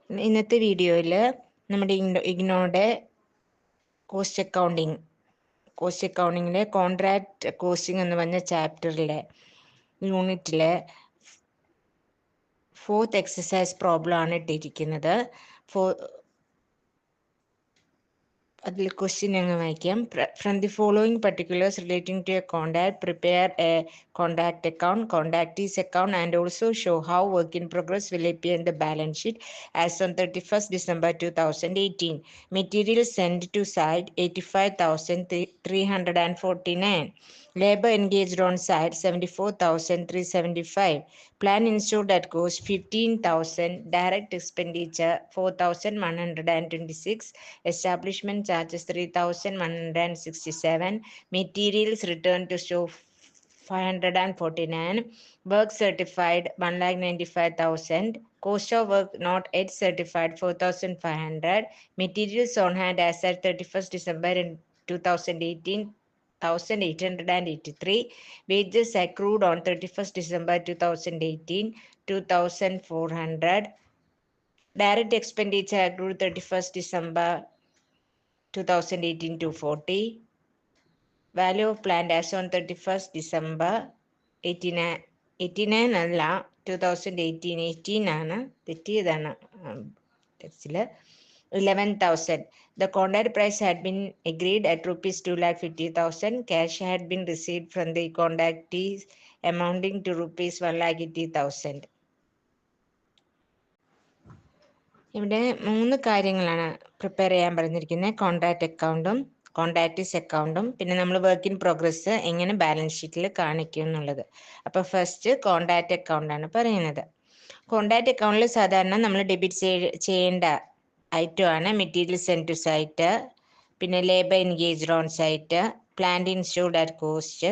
ഇന്നത്തെ വീഡിയോയിൽ നമ്മുടെ ഇഗ്നോയുടെ കോസ്റ്റ് അക്കൗണ്ടിങ്ങിലെ കോൺട്രാക്ട് കോസ്റ്റിംഗ് എന്ന് പറഞ്ഞ ചാപ്റ്ററിലെ യൂണിറ്റിലെ 4th എക്സസൈസ് പ്രോബ്ലം ആണ് ഇട്ടിരിക്കുന്നത്. അതിൽ ക്വസ്റ്റ്യൻ ഞങ്ങൾ വായിക്കാം. From the following particulars relating to a contact prepare a contact account, contactee's account and also show how work in progress will appear in the balance sheet as on 31st December 2018. Material sent to site 85,349. Labor engaged on site 74,375. Plan installed at cost 15,000. Direct expenditure 4,126. Establishment charges 3,167. Materials returned to store 549. Work certified 1,95,000. Cost of work not yet certified 4,500. Materials on hand as at 31st December 2018 1,883. Wages accrued on 31st December 2018 2,400. Direct expenditure accrued 31st December 2018 240. Value of plant as on 31st December 89 അല്ല 2018 18 ആണ്, തെറ്റിയതാണ് ടെക്സ്റ്റിൽ. 11,000. The contract price had been agreed at rupees 2,50,000. Cash had been received from the contractees amounting to rupees 1,80,000. ഇവിടെ 3 കാര്യങ്ങളാണ് prepare ചെയ്യാൻ പറഞ്ഞിരിക്കുന്നത്. Contract അക്കൗണ്ടും കോൺട്രാക്ടീസ് അക്കൗണ്ടും പിന്നെ നമ്മൾ വർക്ക് ഇൻ പ്രോഗ്രസ് എങ്ങനെ ബാലൻസ് ഷീറ്റിൽ കാണിക്കും എന്നുള്ളത്. അപ്പോൾ ഫസ്റ്റ് കോൺട്രാക്ട് അക്കൗണ്ട് ആണ് പറയുന്നത്. കോൺട്രാക്ട് അക്കൗണ്ടിൽ സാധാരണ നമ്മൾ ഡെബിറ്റ് ചെയ്യേണ്ട ഐറ്റം ആണ് മെറ്റീരിയൽ സെൻഡ് ടു സൈറ്റ്, പിന്നെ labour engaged on site, plant installed at cost.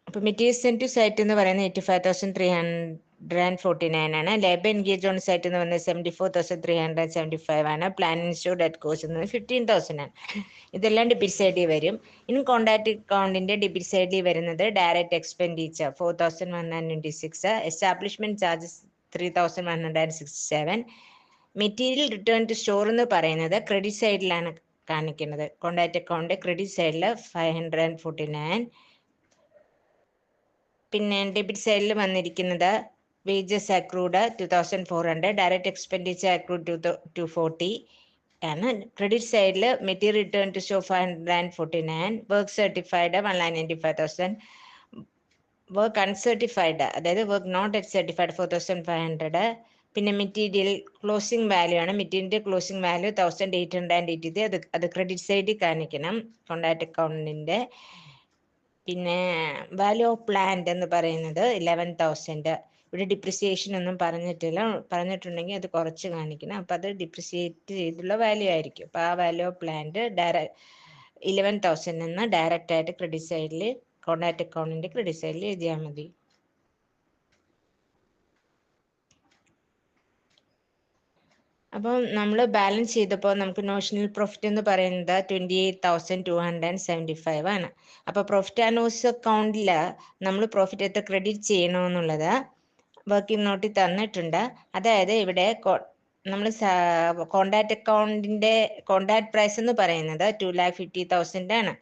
അപ്പോൾ മെറ്റീരിയൽ സെൻഡ് ടു സൈറ്റ് എന്ന് പറയുന്നത് 85,349 ആണ്. ലേബർ എൻഗേജ് ഓൺ സൈറ്റ് എന്ന് പറയുന്നത് 74,375 ആണ്. പ്ലാൻ ഇൻസ്റ്റോൾഡ് അറ്റ് കോസ്റ്റ് എന്ന് പറയുന്നത് 15,000 ആണ്. ഇതെല്ലാം ഡെബിറ്റ് സൈഡിൽ വരും. ഇനി കോൺട്രാക്ട് അക്കൗണ്ടിന്റെ ഡെബിറ്റ് സൈഡിൽ വരുന്നത് direct expenditure 4,126, establishment charges 3,167. Material return to store എന്ന് പറയുന്നത് ക്രെഡിറ്റ് സൈഡിലാണ് കാണിക്കുന്നത്. കോൺട്രാക്ട് അക്കൗണ്ട് ക്രെഡിറ്റ് സൈഡിൽ 549. പിന്നെ ഡെബിറ്റ് സൈഡിൽ വന്നിരിക്കുന്നത് wages accrued 2,400, direct expenditure accrued 240 ആണ്. ക്രെഡിറ്റ് സൈഡിൽ material return to store 549, work certified 1,95,000, work uncertified അതായത് വർക്ക് നോട്ട് എറ്റ് സർട്ടിഫൈഡ് 4,500. പിന്നെ മെറ്റീരിയൽ ക്ലോസിംഗ് വാല്യൂ ആണ്. മെറ്റീരിയലിന്റെ ക്ലോസിംഗ് വാല്യൂ 1,883. അത് ക്രെഡിറ്റ് സൈഡിൽ കാണിക്കണം കോൺട്രാക്ട് അക്കൗണ്ടിന്റെ. പിന്നെ വാല്യൂ ഓഫ് പ്ലാന്റ് എന്ന് പറയുന്നത് 11,000. ഇവിടെ ഡിപ്രിസിയേഷൻ ഒന്നും പറഞ്ഞിട്ടില്ല, പറഞ്ഞിട്ടുണ്ടെങ്കിൽ അത് കുറച്ച് കാണിക്കണം. അപ്പം അത് ഡിപ്രിസിയേറ്റ് ചെയ്തുള്ള വാല്യൂ ആയിരിക്കും. അപ്പം ആ വാല്യൂ ഓഫ് പ്ലാന്റ് 11,000 എന്ന് ഡയറക്റ്റ് ആയിട്ട് ക്രെഡിറ്റ് സൈഡിൽ കോൺട്രാക്ട് അക്കൗണ്ടിന്റെ ക്രെഡിറ്റ് സൈഡിൽ എഴുതിയാൽ മതി. അപ്പം നമ്മൾ ബാലൻസ് ചെയ്തപ്പോൾ നമുക്ക് നോഷണൽ പ്രോഫിറ്റ് എന്ന് പറയുന്നത് 28,275 ആണ്. അപ്പോൾ പ്രോഫിറ്റ് ആൻഡ് ലോസ് അക്കൗണ്ടിൽ നമ്മൾ പ്രോഫിറ്റ് എത്ര ക്രെഡിറ്റ് ചെയ്യണമെന്നുള്ളത് വർക്കിംഗ് നോട്ടിൽ തന്നിട്ടുണ്ട്. അതായത് ഇവിടെ നമ്മൾ കോൺട്രാക്ട് അക്കൗണ്ടിന്റെ കോൺട്രാക്ട് പ്രൈസ് എന്ന് പറയുന്നത് 2,50,000 ആണ്.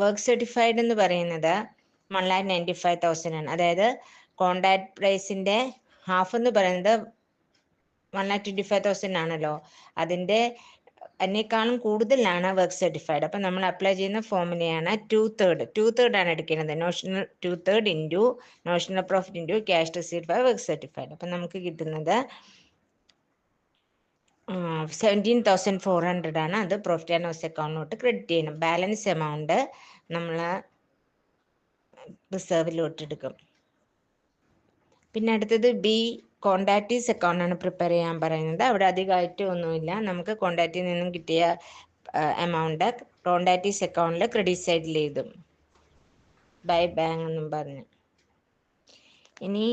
വർക്ക് സർട്ടിഫൈഡ് എന്ന് പറയുന്നത് 1,95,000 ആണ്. അതായത് കോൺട്രാക്ട് പ്രൈസിന്റെ ഹാഫ് എന്ന് പറയുന്നത് 1,25,000 ആണല്ലോ, അതിനേക്കാളും കൂടുതലാണ് വർക്ക് സർട്ടിഫൈഡ്. അപ്പം നമ്മൾ അപ്ലൈ ചെയ്യുന്ന ഫോമുലയാണ് 2/3 ആണ് എടുക്കുന്നത്. Notional 2/3 into notional profit into cash received by work certified. അപ്പം നമുക്ക് കിട്ടുന്നത് 17,400 ആണ്. അത് പ്രോഫിറ്റ് ആൻഡ് ലോസ് അക്കൗണ്ടിലോട്ട് ക്രെഡിറ്റ് ചെയ്യണം. ബാലൻസ് എമൗണ്ട് നമ്മൾ റിസർവിലോട്ട് എടുക്കും. പിന്നെ അടുത്തത് ബി കോൺട്രാക്ടീസ് അക്കൗണ്ട് ആണ് പ്രിപ്പയർ ചെയ്യാൻ പറയുന്നത്. അവിടെ അധികമായിട്ട് ഒന്നുമില്ല. നമുക്ക് കോൺട്രാക്റ്റിൽ നിന്നും കിട്ടിയ എമൗണ്ട് കോൺട്രാക്ടീസ് അക്കൗണ്ടിൽ ക്രെഡിറ്റ് സൈഡിൽ എഴുതും, ബൈ ബാങ്ക് എന്നും പറഞ്ഞ്. ഇനി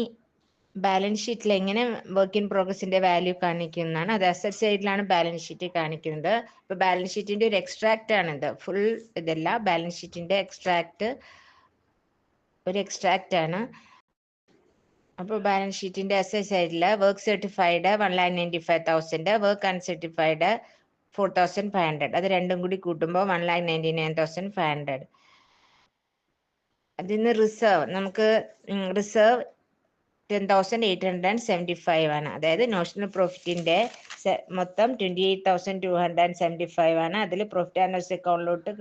ബാലൻസ് ഷീറ്റിൽ എങ്ങനെ വർക്ക് ഇൻ പ്രോഗ്രസിന്റെ വാല്യൂ കാണിക്കുന്നതാണ്. അത് അസറ്റ് സൈഡിലാണ് ബാലൻസ് ഷീറ്റ് കാണിക്കുന്നത്. അപ്പോൾ ബാലൻസ് ഷീറ്റിന്റെ ഒരു എക്സ്ട്രാക്റ്റ് ആണിത്, ഫുൾ ഇതല്ല. ബാലൻസ് ഷീറ്റിന്റെ ഒരു എക്സ്ട്രാക്റ്റ് ആണ്. അപ്പോൾ ബാലൻസ് ഷീറ്റിന്റെ അസറ്റ് സൈഡിൽ വർക്ക് സർട്ടിഫൈഡ് 1,95,000, വർക്ക് അൺസർട്ടിഫൈഡ് 4,500. അത് രണ്ടും കൂടി കൂട്ടുമ്പോൾ 1,99,500. അതിന് റിസർവ് നമുക്ക് റിസർവ് 10,875 ആണ്. അതായത് നോഷണൽ പ്രോഫിറ്റിന്റെ മൊത്തം 28,275 ആണ്. അതിൽ പ്രോഫിറ്റ് ആൻഡ് ലോസ് അക്കൗണ്ടിലോട്ട്